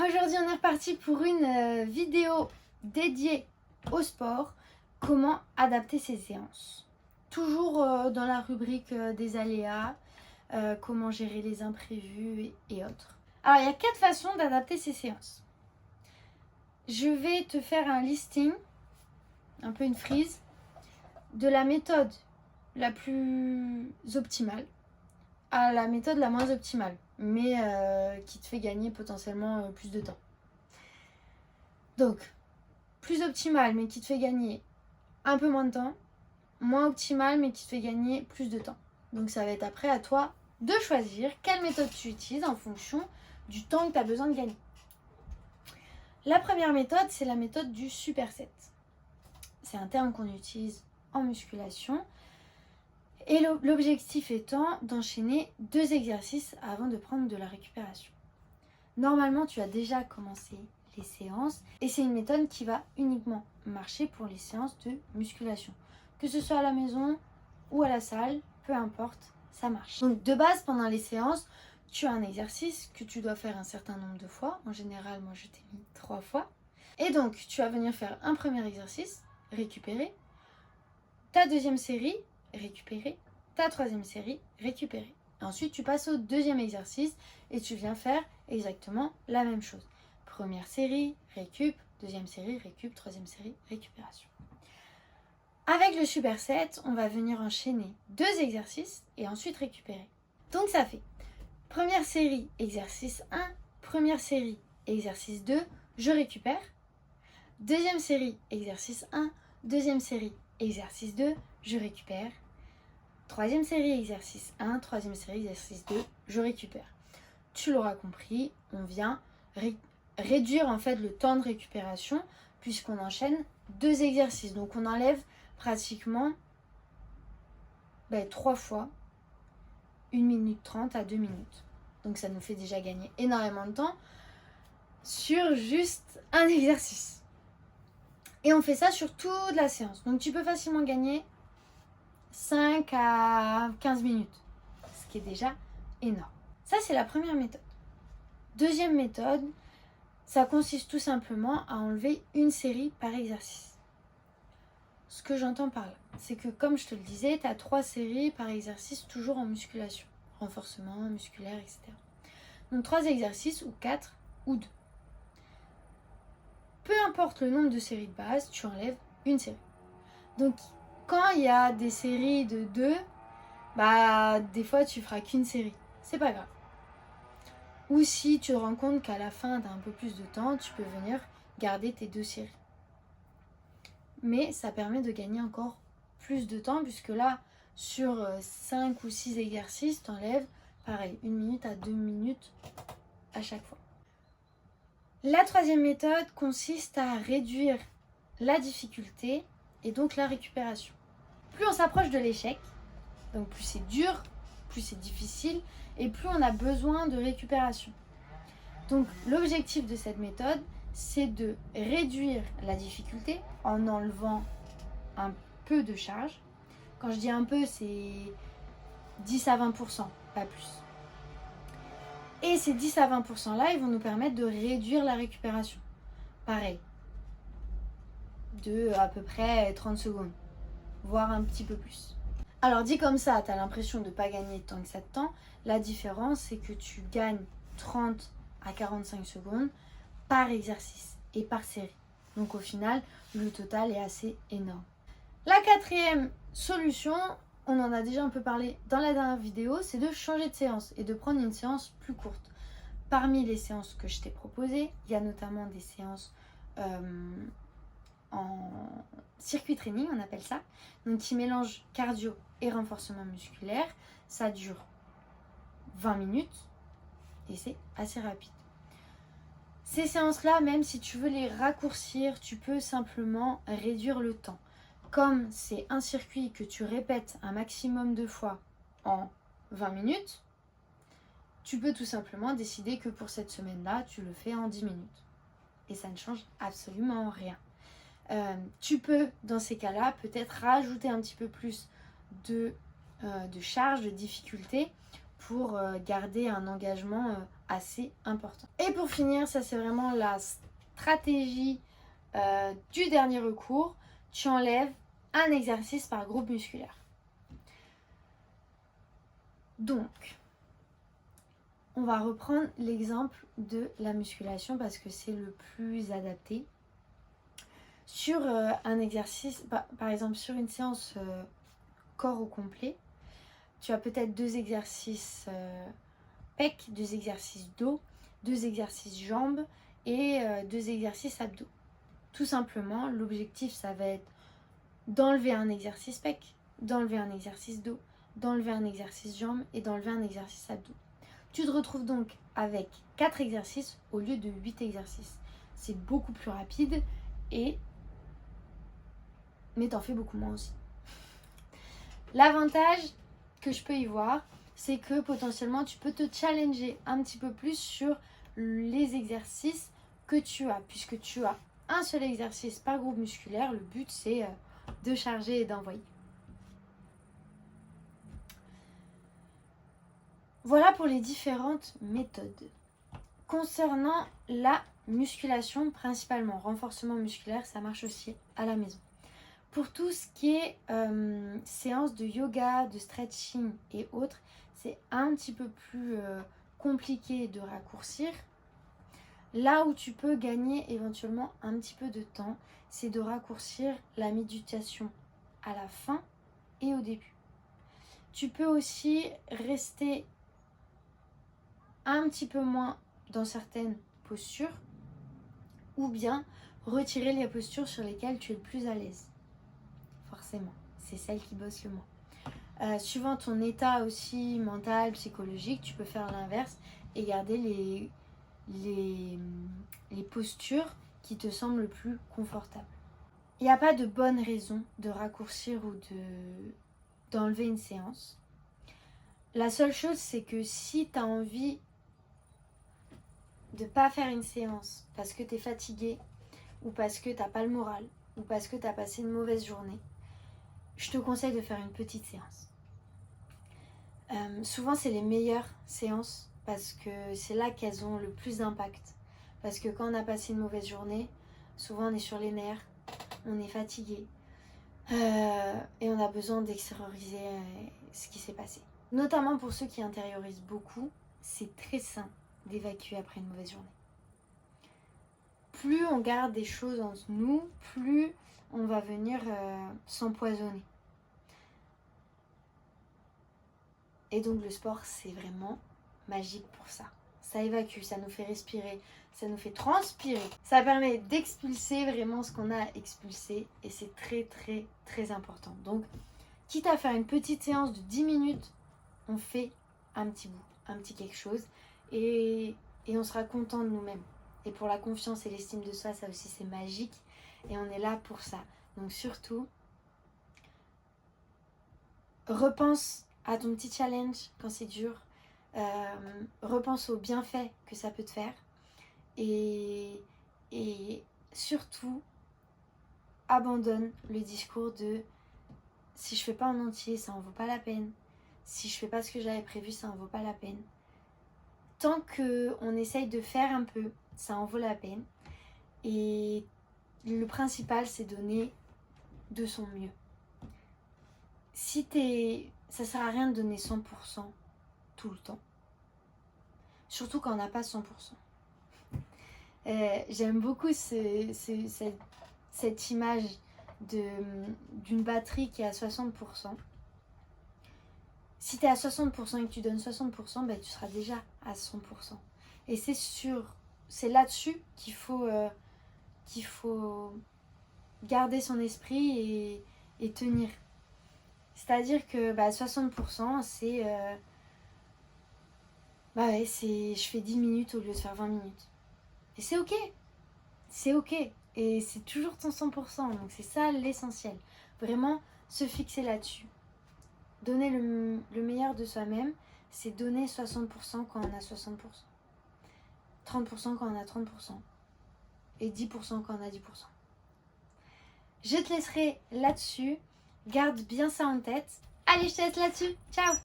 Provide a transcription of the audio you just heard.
Aujourd'hui on est reparti pour une vidéo dédiée au sport, comment adapter ses séances. Toujours dans la rubrique des aléas, comment gérer les imprévus et autres. Alors il y a 4 façons d'adapter ses séances. Je vais te faire un listing, un peu une frise, de la méthode la plus optimale à la méthode la moins optimale, mais qui te fait gagner potentiellement plus de temps. Donc, plus optimale, mais qui te fait gagner un peu moins de temps, moins optimale, mais qui te fait gagner plus de temps. Donc ça va être après à toi de choisir quelle méthode tu utilises en fonction du temps que tu as besoin de gagner. La première méthode, c'est la méthode du superset. C'est un terme qu'on utilise en musculation. Et l'objectif étant d'enchaîner 2 exercices avant de prendre de la récupération. Normalement, tu as déjà commencé les séances et c'est une méthode qui va uniquement marcher pour les séances de musculation. Que ce soit à la maison ou à la salle, peu importe, ça marche. Donc de base, pendant les séances, tu as un exercice que tu dois faire un certain nombre de fois. En général, moi je t'ai mis 3 fois. Et donc, tu vas venir faire un premier exercice, récupérer. Ta deuxième série, récupérer. Ta troisième série, récupérer. Ensuite, tu passes au deuxième exercice et tu viens faire exactement la même chose. Première série, récup. Deuxième série, récup. Troisième série, récupération. Avec le superset, on va venir enchaîner 2 exercices et ensuite récupérer. Donc ça fait première série, exercice 1. Première série, exercice 2. Je récupère. Deuxième série, exercice 1. Deuxième série, exercice 2. Je récupère. Troisième série, exercice 1, troisième série, exercice 2, je récupère. Tu l'auras compris, on vient réduire en fait le temps de récupération puisqu'on enchaîne 2 exercices. Donc on enlève pratiquement 3 fois 1 minute 30 à 2 minutes. Donc ça nous fait déjà gagner énormément de temps sur juste un exercice. Et on fait ça sur toute la séance. Donc tu peux facilement gagner 5 à 15 minutes, ce qui est déjà énorme. Ça, c'est la première méthode. Deuxième méthode, ça consiste tout simplement à enlever une série par exercice. Ce que j'entends par là, c'est que comme je te le disais, tu as 3 séries par exercice toujours en musculation. Renforcement, musculaire, etc. Donc 3 exercices ou 4 ou 2. Peu importe le nombre de séries de base, tu enlèves une série. Donc quand il y a des séries de 2, des fois tu feras qu'une série. C'est pas grave. Ou si tu te rends compte qu'à la fin tu as un peu plus de temps, tu peux venir garder tes 2 séries. Mais ça permet de gagner encore plus de temps puisque là, sur 5 ou 6 exercices, tu enlèves pareil, 1 minute à 2 minutes à chaque fois. La troisième méthode consiste à réduire la difficulté et donc la récupération. Plus on s'approche de l'échec, donc plus c'est dur, plus c'est difficile et plus on a besoin de récupération. Donc l'objectif de cette méthode, c'est de réduire la difficulté en enlevant un peu de charge. Quand je dis un peu, c'est 10 à 20%, pas plus. Et ces 10 à 20% là, ils vont nous permettre de réduire la récupération. Pareil, de à peu près 30 secondes, voire un petit peu plus. Alors dit comme ça, tu as l'impression de ne pas gagner tant que ça de temps. La différence, c'est que tu gagnes 30 à 45 secondes par exercice et par série. Donc au final, le total est assez énorme. La quatrième solution, on en a déjà un peu parlé dans la dernière vidéo, c'est de changer de séance et de prendre une séance plus courte. Parmi les séances que je t'ai proposées, il y a notamment des séances en circuit training, on appelle ça, donc qui mélange cardio et renforcement musculaire. Ça dure 20 minutes et c'est assez rapide. Ces séances-là, même si tu veux les raccourcir, tu peux simplement réduire le temps. Comme c'est un circuit que tu répètes un maximum de fois en 20 minutes, tu peux tout simplement décider que pour cette semaine-là, tu le fais en 10 minutes. Et ça ne change absolument rien. Tu peux, dans ces cas-là, peut-être rajouter un petit peu plus de charge, de difficulté, pour garder un engagement assez important. Et pour finir, ça c'est vraiment la stratégie du dernier recours. Tu enlèves un exercice par groupe musculaire. Donc, on va reprendre l'exemple de la musculation parce que c'est le plus adapté. Sur un exercice, par exemple sur une séance corps au complet, tu as peut-être 2 exercices pec, 2 exercices dos, 2 exercices jambes et 2 exercices abdos. Tout simplement, l'objectif, ça va être d'enlever un exercice pec, d'enlever un exercice dos, d'enlever un exercice jambes et d'enlever un exercice abdos. Tu te retrouves donc avec 4 exercices au lieu de 8 exercices. C'est beaucoup plus rapide mais t'en fais beaucoup moins aussi. L'avantage que je peux y voir, c'est que potentiellement tu peux te challenger un petit peu plus sur les exercices que tu as, puisque tu as un seul exercice par groupe musculaire. Le but, c'est de charger et d'envoyer. Voilà pour les différentes méthodes. Concernant la musculation, principalement renforcement musculaire, ça marche aussi à la maison. Pour tout ce qui est séance de yoga, de stretching et autres, c'est un petit peu plus compliqué de raccourcir. Là où tu peux gagner éventuellement un petit peu de temps, c'est de raccourcir la méditation à la fin et au début. Tu peux aussi rester un petit peu moins dans certaines postures ou bien retirer les postures sur lesquelles tu es le plus à l'aise. Forcément, c'est celle qui bosse le moins. Suivant ton état aussi mental, psychologique, tu peux faire l'inverse et garder les postures qui te semblent le plus confortables. Il n'y a pas de bonne raison de raccourcir ou d'enlever une séance. La seule chose, c'est que si tu as envie de ne pas faire une séance parce que tu es fatigué ou parce que tu n'as pas le moral ou parce que tu as passé une mauvaise journée, je te conseille de faire une petite séance. Souvent, c'est les meilleures séances parce que c'est là qu'elles ont le plus d'impact. Parce que quand on a passé une mauvaise journée, souvent on est sur les nerfs, on est fatigué et on a besoin d'extérioriser ce qui s'est passé. Notamment pour ceux qui intériorisent beaucoup, c'est très sain d'évacuer après une mauvaise journée. Plus on garde des choses en nous, plus on va venir s'empoisonner. Et donc le sport, c'est vraiment magique pour ça. Ça évacue, ça nous fait respirer, ça nous fait transpirer. Ça permet d'expulser vraiment ce qu'on a à expulser et c'est très très très important. Donc, quitte à faire une petite séance de 10 minutes, on fait un petit bout, un petit quelque chose et on sera content de nous-mêmes. Et pour la confiance et l'estime de soi, ça aussi c'est magique et on est là pour ça. Donc surtout, repense à ton petit challenge quand c'est dur. Repense aux bienfaits que ça peut te faire. Et surtout, abandonne le discours de si je fais pas en entier, ça en vaut pas la peine. Si je fais pas ce que j'avais prévu, ça en vaut pas la peine. Tant qu'on essaye de faire un peu, ça en vaut la peine. Et le principal, c'est donner de son mieux. Ça sert à rien de donner 100% tout le temps. Surtout quand on n'a pas 100%. J'aime beaucoup cette image d'une batterie qui est à 60%. Si tu es à 60% et que tu donnes 60%, ben, tu seras déjà à 100%. Et c'est là-dessus qu'il faut garder son esprit et tenir. C'est-à-dire que 60%, c'est... je fais 10 minutes au lieu de faire 20 minutes. Et c'est ok. C'est ok. Et c'est toujours ton 100%. Donc c'est ça l'essentiel. Vraiment se fixer là-dessus. Donner le meilleur de soi-même, c'est donner 60% quand on a 60%. 30% quand on a 30%. Et 10% quand on a 10%. Je te laisserai là-dessus. Garde bien ça en tête. Allez, je te laisse là-dessus. Ciao!